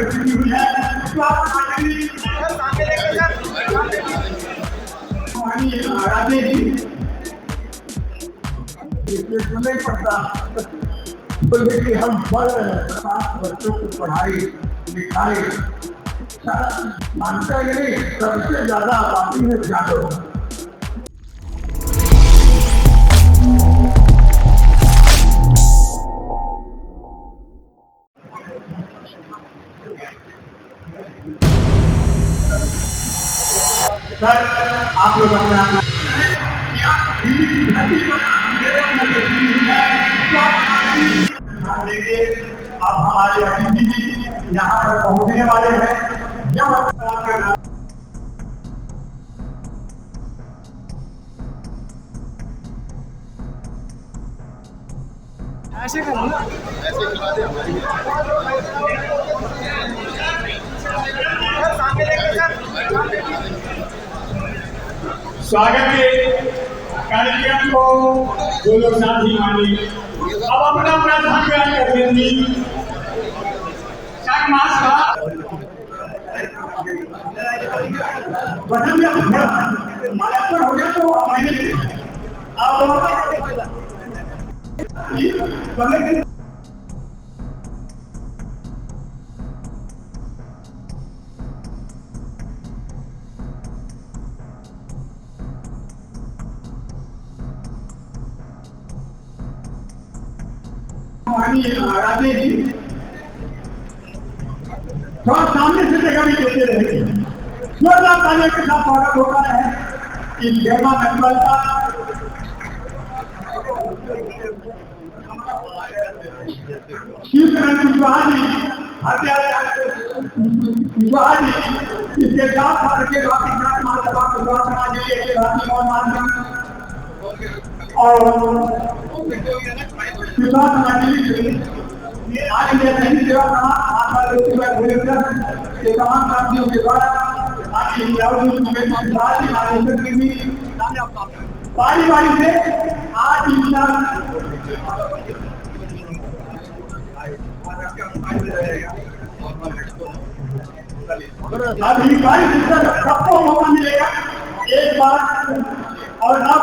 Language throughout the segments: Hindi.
चुनी हुई है तो आप राधे जी इसलिए तो नहीं पड़ता बोले कि हम पढ़ रहे हैं, साथ बच्चों को पढ़ाई लिखाई सारा मानता है नहीं, सबसे ज्यादा आबादी है जानो। सर आप लोग अपना अब हमारे अतिथि जी यहाँ पर पहुँचने वाले हैं। जब ऐसे स्वागत के कार्यक्रम को जो लोग साथी माने अब अपना अपना ध्यान ग्रहण कर लेंगे। मालापुर हो गया तो राधे जी थोड़ा सामने से जगह भी देते रहेंगे। जोरदार तालियों के साथ स्वागत होता है कि जयमा नंदल का कुशवाहा जी इसके साथ के महासभा को और आज मैं सही सेवा तमाम साथियों के द्वारा आज बारी बारी से आज अभी बारी सबको मौका मिलेगा एक बार। और अब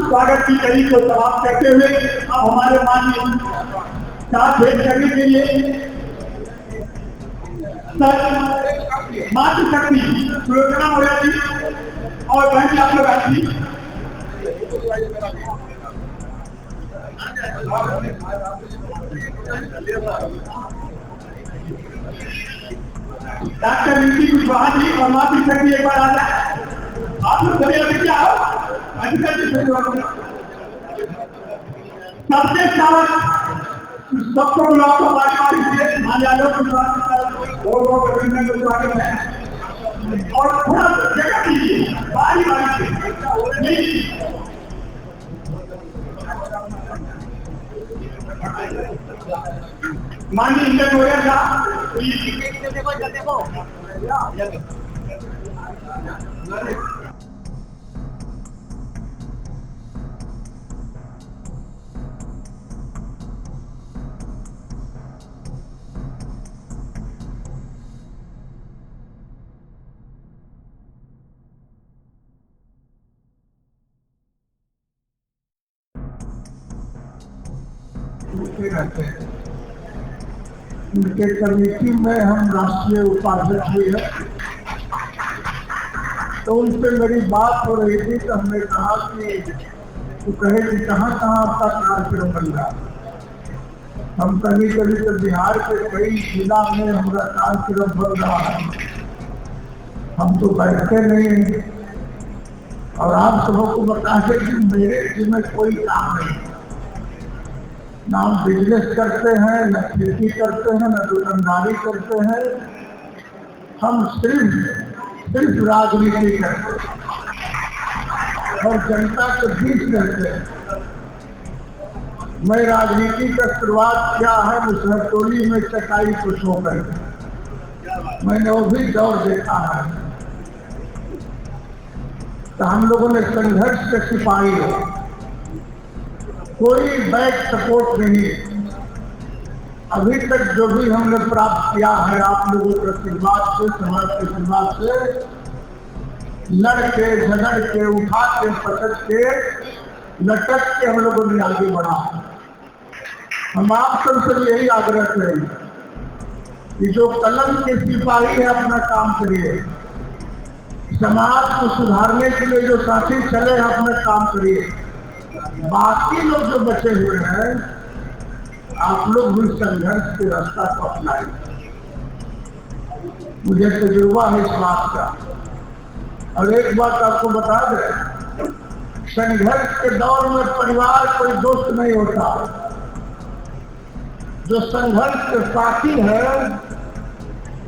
स्वागत की कड़ी को समाप्त करते हुए अब हमारे माननीय साथ भेंट करने के लिए मातृशक्ति सुलोचना मोर्या जी और बहन जी आप लोग आती डॉक्टर नीति कुशवाहा जी और मातृशक्ति एक बार आ जाए। आप लोग सभी अभी क्या हो सबसे सारा सबको बुलाओ तो बारी से यादव को स्वागत है और थोड़ा जगह दीजिए बारी बारी से माननीय इंद्र गोयल साहब देखो रहते हैं उनके कमेटी में हम राष्ट्रीय उपाध्यक्ष हुए हैं तो उनसे मेरी बात हो रही थी तो हमने कहा कि तो कहे कि कहाँ कहाँ आपका कार्यक्रम बन रहा। हम कभी कभी तो बिहार के कई जिला में हमारा कार्यक्रम बन रहा है, हम तो बैठते नहीं और आप सबों को बताते कि मेरे जिम्मे कोई काम नहीं, ना हम बिजनेस करते हैं, न खेती करते हैं, न दुकानदारी करते हैं, हम सिर्फ राजनीति करते हैं और जनता के बीच रहते हैं। मैं राजनीति का शुरुआत क्या है मुसहरतोली में चटाई को छोड़कर, मैंने वो भी दौर देखा है। तो हम लोगों ने संघर्ष के सिपाही हो, कोई बैक सपोर्ट नहीं। अभी तक जो भी हमने प्राप्त किया है आप लोगों के आशीर्वाद से, समाज के आशीर्वाद से, लड़ के झगड़ के, उठा के, पटक के, लटक के हम लोगों ने आगे बढ़ा। हम आप सबसे यही आग्रह करेंगे कि जो कलम के सिपाही है अपना काम करिए, समाज को सुधारने के लिए जो साथी चले हैं अपना काम करिए। बाकी लोग जो बचे हुए हैं आप लोग भी संघर्ष के रास्ता को अपनाएं। मुझे तजुर्बा है इस बात का। और एक बात आपको बता दें, संघर्ष के दौर में परिवार कोई दोस्त नहीं होता। जो संघर्ष के साथी है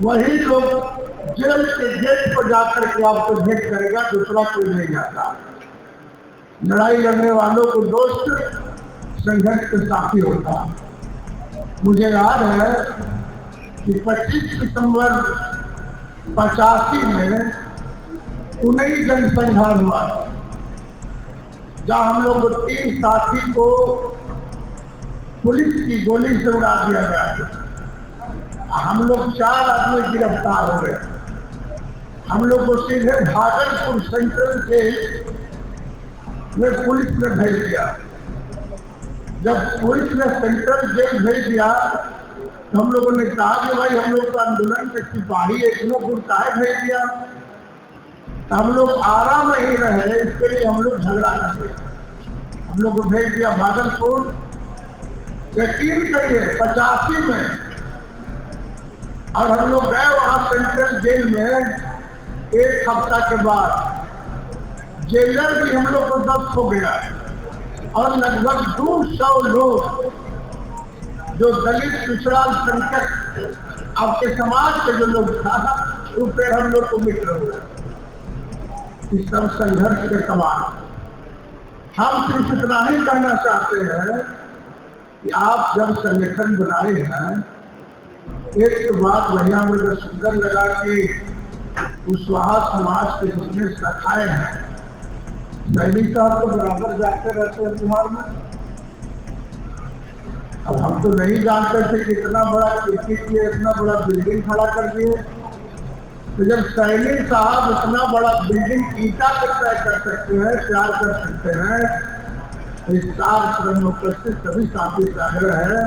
वही लोग जेल के गेट पर जाकर के आपको भेंट करेगा, दूसरा कोई नहीं जाता। लड़ाई लड़ने वालों को दोस्त, संघर्ष के साथी होता। मुझे याद है कि 25 सितंबर 85 में 19 जनसंहार हुआ, जहां हम लोग 3 साथी को पुलिस की गोली से उड़ा दिया गया। हम लोग 4 आदमी गिरफ्तार हो गए। हम लोग को सीधे भागलपुर सेंट्रल जेल में पुलिस ने भेज दिया। जब पुलिस ने सेंट्रल जेल भेज दिया तो हम लोगों ने कहा कि भाई हम लोग तो आंदोलन के सिपाही है, इतनों दूर काहे भेज दिया। हम लोग आराम नहीं रहे, इसके लिए हम लोग झगड़ा कर दिए। हम लोग को भेज दिया भागलपुर। यकीन करिए 85 में, और हम लोग गए वहां सेंट्रल जेल में। 1 हफ्ता के बाद जेलर भी हम लोग को दस्त हो गया और लगभग 200 लोग जो दलित, पिछड़ा, संकट आपके समाज के जो लोग था, उन पे हम लोग को मित्र हुए। इस सब संघर्ष के सवाल हम सिर्फ इतना ही कहना चाहते हैं कि आप जब संगठन बनाए हैं, एक तो बात बढ़िया मुझे सुंदर लगा कि कुशवाहा समाज के जितने शाखाएं हैं, सैनिक साहब तो बराबर जाते रहते हैं तुम्हारे में। अब हम तो नहीं जानते थे कि इतना बड़ा खेती किए, इतना बड़ा बिल्डिंग खड़ा कर दिए। तो जब सैनिक साहब इतना बड़ा बिल्डिंग ईटा तक तय कर सकते हैं, तैयार कर सकते हैं, तो इस 4 श्रम उपस्थित सभी साथी से आग्रह है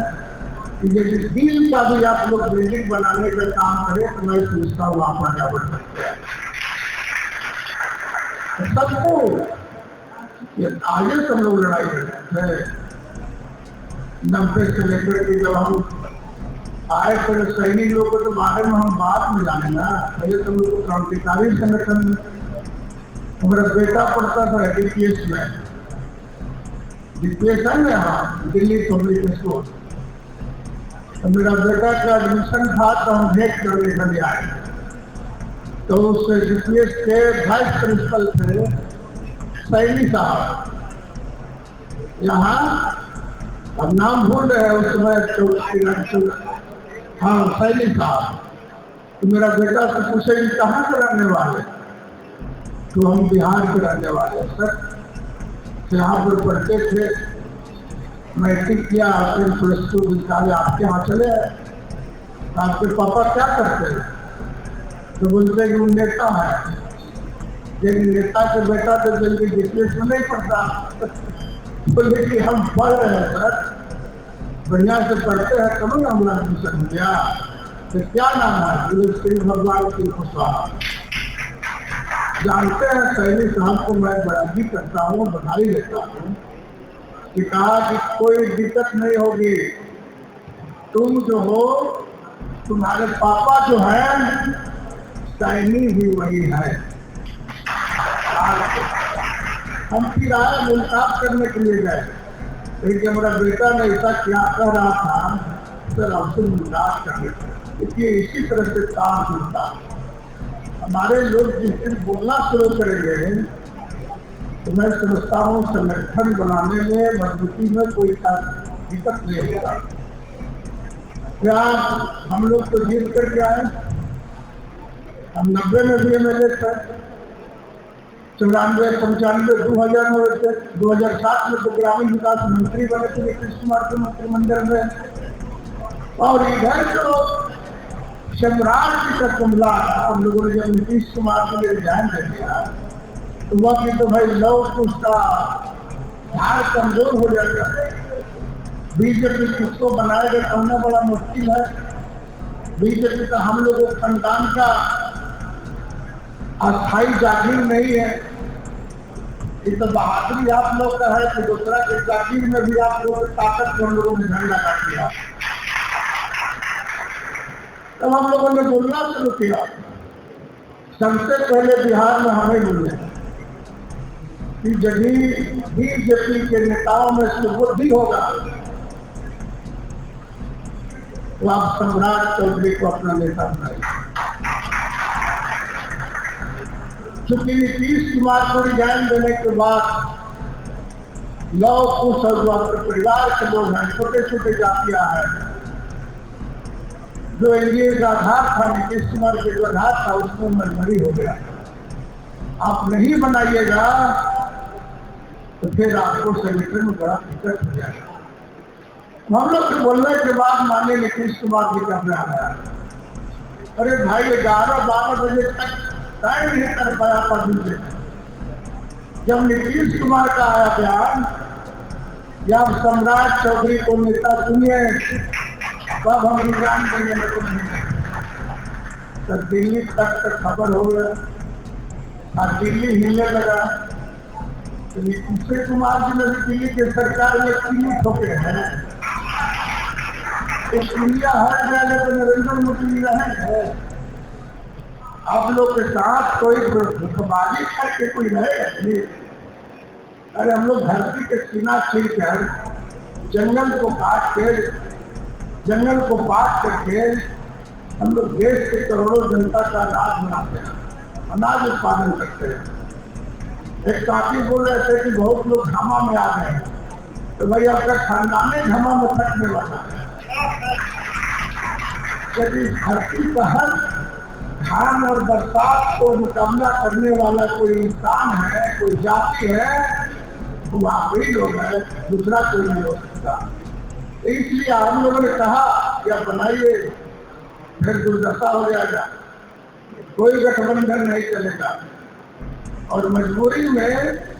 कि यदि दिल का भी आप लोग बिल्डिंग बनाने का काम करें तो मैं सोचता हूँ आप आगे बढ़ सकते हैं। सबको ये आगे से हम लोग लड़ाई लड़ते हैं। 90 से लेकर के जब हम आए थे सैनिक लोगों को तो बारे में हम बात में जाने ना। पहले तो लोग क्रांतिकारी संगठन में हमारा बेटा पढ़ता था डीपीएस में, डीपीएस है ना यहाँ दिल्ली पब्लिक स्कूल। तो मेरा बेटा का एडमिशन था तो हम भेंट करने के लिए आए। तो उस डीपीएस के वाइस प्रिंसिपल थे सैनी साहब, यहाँ अब नाम भूल रहे हैं उस समय, हाँ सैनी साहब। तो मेरा बेटा से पूछे कि कहाँ से रहने वाले, तो हम बिहार के रहने वाले सर। यहाँ पर पढ़ते थे, मैट्रिक किया, फिर +2 विद्यालय आपके यहाँ चले आए। आपके पापा क्या करते हैं? तो बोलते कि वो नेता है। लेकिन नेता के बेटा तो जल्दी डिप्रेस में नहीं पढ़ता। बोले कि हम पढ़ रहे हैं सर, बढ़िया से पढ़ते हैं तब ना हमारा एडमिशन हो गया। तो क्या नाम है? श्री भगवान की कुशवाहा। जानते हैं सैनी साहब को मैं बराबरी करता हूँ, बधाई देता हूँ कि कहा कि कोई दिक्कत नहीं होगी, तुम जो हो, तुम्हारे पापा जो है सैनी ही वही है। हम फिर आए मुलाकात करने के लिए गए, लेकिन हमारा बेटा ने ऐसा क्या कह रहा था सर हमसे मुलाकात करने के, इसलिए इसी तरह से काम चलता। हमारे लोग जिस दिन बोलना शुरू करेंगे तो मैं समझता हूँ संगठन बनाने में, मजबूती में कोई दिक्कत नहीं होगा। क्या हम लोग तो जीत करके आए, हम 90 में भी MLA थे, 94, 95, 2000 में 2007 में तो ग्रामीण विकास मंत्री बने थे नीतीश कुमार के मंत्रिमंडल में। और इधर तो सम्राट जी का कमला हम लोगों ने जब नीतीश कुमार को ध्यान दे दिया तो वह भी तो भाई लोग उसका धार कमजोर हो जाता है। बीजेपी किसको बनाएगा होना बड़ा मुश्किल है। बीजेपी का हम लोगों के खानदान का अस्थायी जागीर नहीं है। ये तो बहादुरी आप लोग का है कि दूसरा के जागीर में भी आप लोगों की ताकत को हम लोगों ने झंडा काट दिया। तब हम लोगों ने बोलना शुरू किया, सबसे पहले बिहार में हमें बोले कि यदि बीजेपी के नेताओं में सुबुद्धि होगा तो आप सम्राट चौधरी को अपना नेता बनाइए। चूंकि नीतीश कुमार को रिजाइन देने के बाद लव कुश और अपने परिवार के लोग हैं, छोटे छोटे जातियां हैं, जो एनडीए का आधार था, नीतीश कुमार के जो आधार था उसमें मजबूरी हो गया। आप नहीं बनाइएगा तो फिर आपको सेनेटर में बड़ा दिक्कत हो जाएगा। हम लोग के बोलने के बाद माने नीतीश कुमार जी का बयान आया। अरे भाई 11-12 बजे तक तय नहीं कर पाया पद से। जब नीतीश कुमार का आया बयान या सम्राट चौधरी को नेता चुनिए तब हम रिजाइन देंगे को नहीं। तो दिल्ली तक खबर हो गया और दिल्ली हिलने लगा। तो नीतीश कुमार जी ने दिल्ली के सरकार में दिल्ली ठोके हैं। इंडिया हर जगह तो नरेंद्र मोदी रहे। आप लोग के साथ कोई धोखेबाजी करके कोई रहे। अरे हम लोग धरती के सीना छीन कर जंगल को काट के जंगल को पाट करके हम लोग देश के करोड़ों जनता का अनाज बनाते हैं, अनाज उत्पादन करते हैं। एक साथी बोल रहे थे कि बहुत लोग घामा में आ गए, तो भाई आपका खानदान ही घामा में फटने वाला है। यदि धरती का हर धान और बरसात को मुकाबला करने वाला कोई इंसान है, कोई जाति है, तो आप ही लोग हैं, दूसरा कोई नहीं हो सकता। इसलिए हम लोगों ने कहा कि आप बनाइए, फिर दुर्दशा हो जाएगा, कोई गठबंधन नहीं चलेगा। और मजबूरी में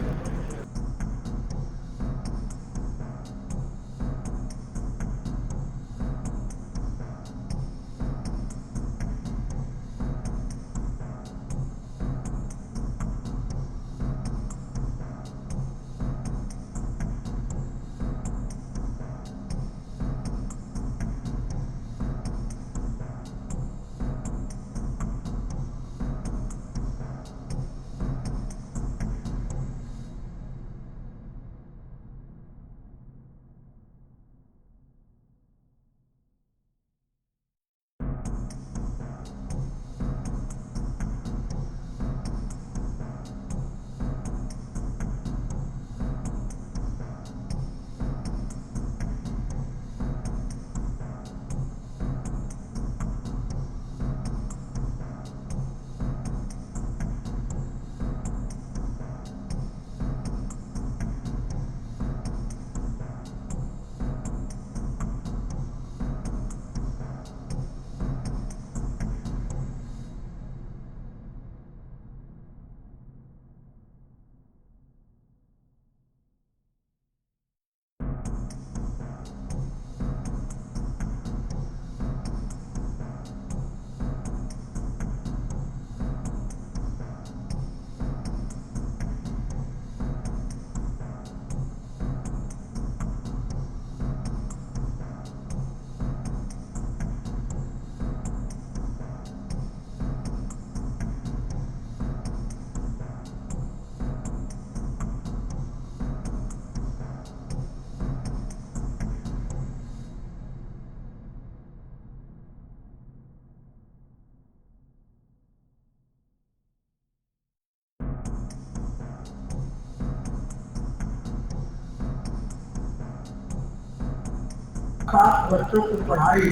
साथ बच्चों को पढ़ाई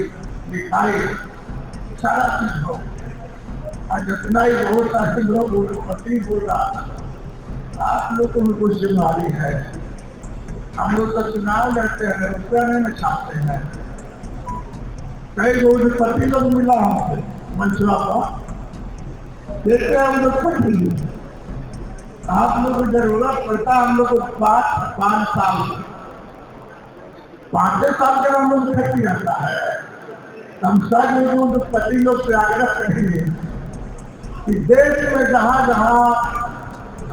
लिखाई सारा चीज हो। और जितना ही बहुत सारे लोग पति बोल रहा था आप लोगों में कुछ जिम्मेदारी है। हम लोग तो चुनाव लड़ते हैं, रुपया नहीं छापते हैं। कई लोग पति लोग मिला हमसे मंचुआ पर, देखते हैं हम लोग पति। आप लोग को जरूरत पड़ता है हम लोग को 5 साल 5 साल के हम लोग खेती रहता है। हम सब लोगों को पति लोग से आग्रह करेंगे कि देश में जहां जहां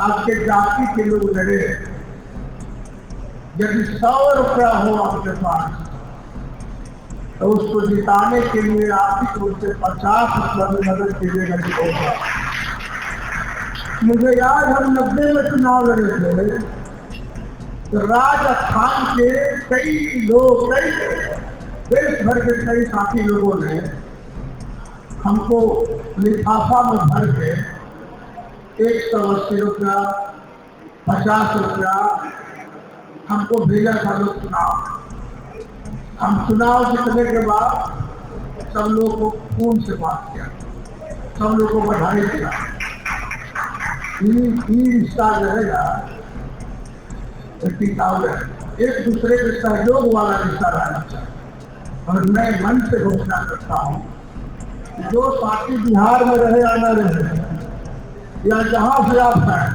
आपके जाति के लोग लड़े, यदि 100 रुपया हो आपके पास तो उसको जिताने के लिए आर्थिक रूप से 50 रुपया में मदद कीजिएगा। मुझे याद हम 90 में चुनाव लड़े थे तो राजस्थान के कई लोग, कई देश भर के कई साथी लोगों ने हमको लिफाफा में भर के 180 रुपया 50 रुपया हमको भेजा था। लोग चुनाव, हम चुनाव जीतने के बाद सब लोग को खून से बात किया, सब लोग को बधाई दिया। ये रिश्ता रहेगा टिकाऊ है, एक दूसरे के सहयोग वाला रिश्ता रहना चाहिए। और मैं मन से घोषणा करता हूँ जो साथी बिहार में रहे या न रहे या जहां से आप हैं,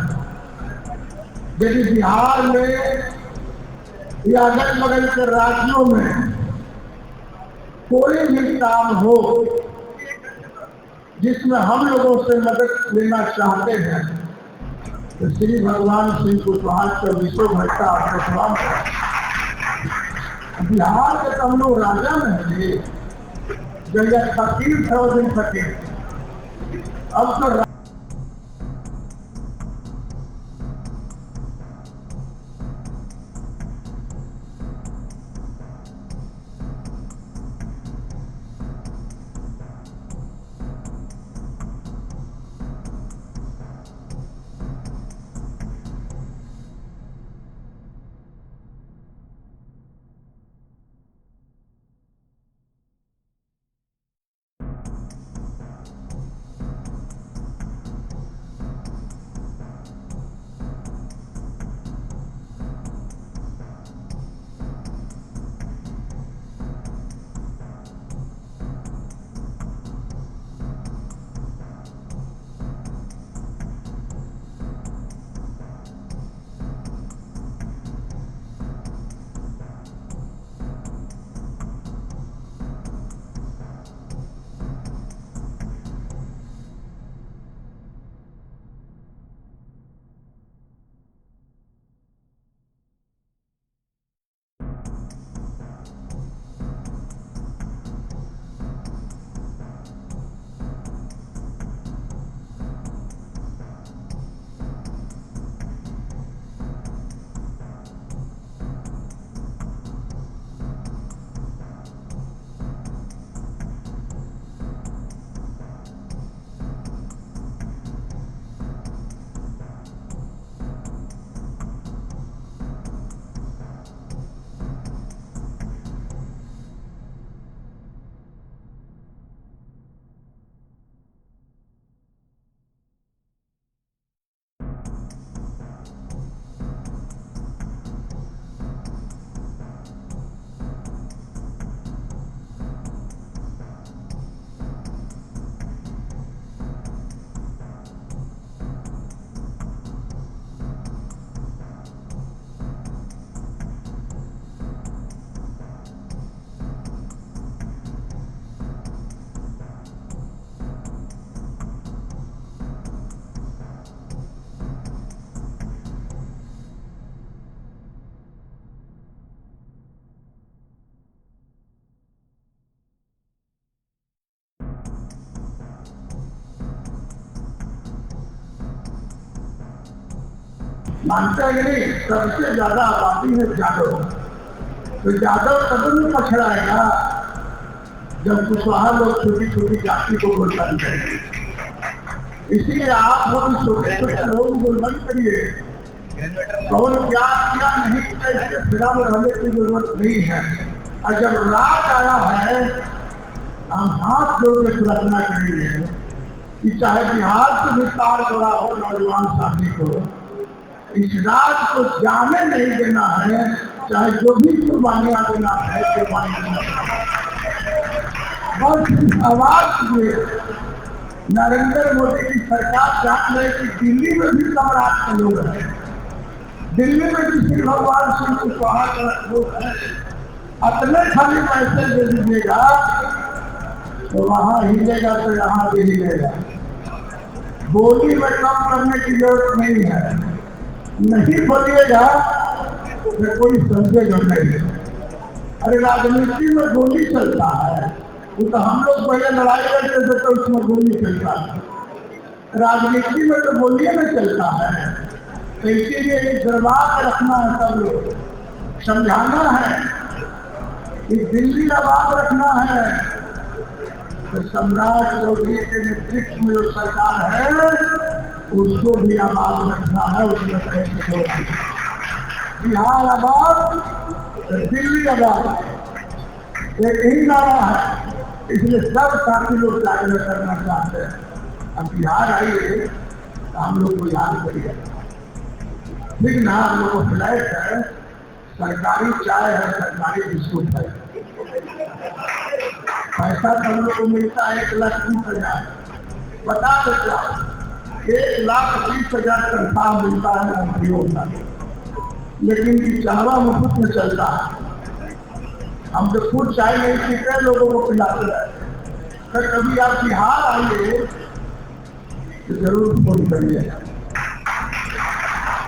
यदि बिहार में या अगल बगल के राज्यों में कोई भी काम हो जिसमें हम लोगों से मदद लेना चाहते हैं तो श्री भगवान सिंह कुशवाहा का विश्व भट्टा आपको सलाम। बिहार के तो हम लोग राजा में जगह फकीर थे और दिन फकीर, अब तो मानते हैं नहीं, सबसे ज्यादा आबादी है यादव। तो यादव कदम में पछड़ाएगा जब कुशवाहा लोग छोटी छोटी जाति को गुलबंद करेंगे। इसीलिए आप लोग छोटे छोटे लोग गुलबंद करिए। कौन क्या क्या नहीं किया फिरा में रहने की जरूरत नहीं है। और जब रात आया है हम हाथ जोड़ के प्रार्थना करेंगे कि चाहे बिहार से भी तार जोड़ा हो नौजवान साथी को, इस राज को जाने नहीं देना है, चाहे जो भी कुर्बानियां देना है कुर्बानी देना है। बस इस आवाज में नरेंद्र मोदी की सरकार जान रहे कि दिल्ली में भी सम्राट के लोग हैं, दिल्ली में भी श्री भगवान सिंह कुशवाहा का लोग हैं। अपने खाली पैसे दे दीजिएगा तो वहां हिलेगा तो यहाँ भी हिलेगा। बोली में कम करने की जरूरत नहीं है, नहीं बोलिएगा तो कोई समझेगा नहीं। अरे राजनीति में गोली चलता है, वो तो हम लोग पहले लड़ाई करते थे तो उसमें गोली चलता है, राजनीति में तो गोलियां में चलता है। तो इसीलिए एक दरबार रखना है, सब लोग समझाना है कि दिल्ली आबाद रखना है। तो सम्राट चौधरी के नेतृत्व में जो सरकार है उसको भी आबाद रखना है, उसमें कहीं बिहार आबाद तो दिल्ली आबाद, एक ही नारा है। इसलिए सब साथी लोग कार्य करना चाहते हैं। अब बिहार आइए तो हम लोग को याद करिए, ठीक ना? हम लोग को फ्लैट है, सरकारी चाय है, सरकारी बिस्कुट है, पैसा तो हम लोग को मिलता है 1,30,000। बता सकता 1,30,000 तनख्वाह मिलता है मंत्रियों का, लेकिन ये चावा मुफ्त में चलता है। हम तो खुद चाय नहीं पीते, लोगों को पिलाते हैं। तो कभी आप बिहार आइए तो जरूर फोन करिएगा,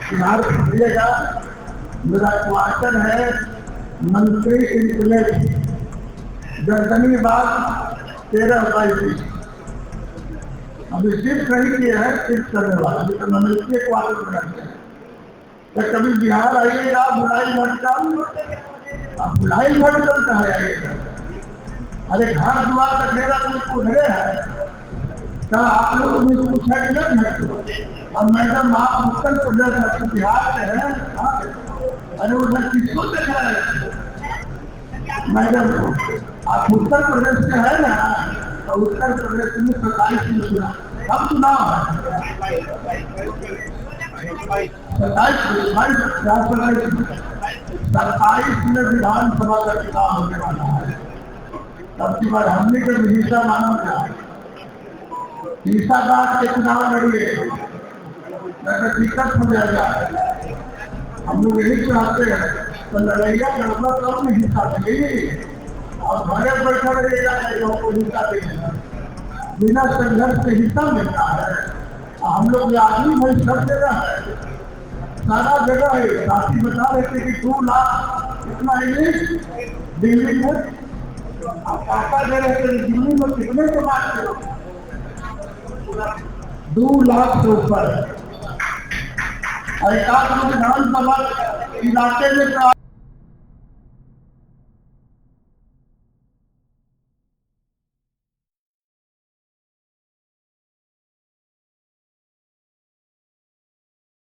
बिहार पहुंचिएगा। मेरा क्वार्टर है मंत्री इंटरनेट गर्दनी बाग 13/22। अभी शिफ्ट नहीं किए हैं, शिफ्ट करने वाला, अभी तो मंत्री क्वार्टर में रहते हैं। तो कभी बिहार आइएगा, बुलाई मटका आप बुलाई मटकल कहा आइएगा। अरे घर द्वार का घेरा तो उधरे है, तो आप लोग मुझे पूछा कि नहीं। अब मैडम आप उत्तर प्रदेश बिहार से हैं, अरे उधर किसको देख रहे हैं मैडम? आप उत्तर प्रदेश से है ना, तो उत्तर प्रदेश में 27 में चुनाव, कब चुनाव है? 27 में विधानसभा का चुनाव होने वाला है। तब की बार हमने के हिस्सा माना जाए, हिस्सा बात के चुनाव लड़िए, दिक्कत हो जाएगा। हम लोग यही चाहते हैं, तो लड़ैया लड़ना तब में हिस्सा देगी, और घरे बैठा रहेगा को हिस्सा देगा। बिना संघर्ष से हिस्सा मिलता है। हम लोग आदमी भाई सब जगह है, सारा जगह है। साथी बता रहे थे कि 2 लाख इतना इंग्लिश दिल्ली में पापा दे रहे थे, दिल्ली में कितने के बात 2 लाख से ऊपर। और एक विधानसभा इलाके में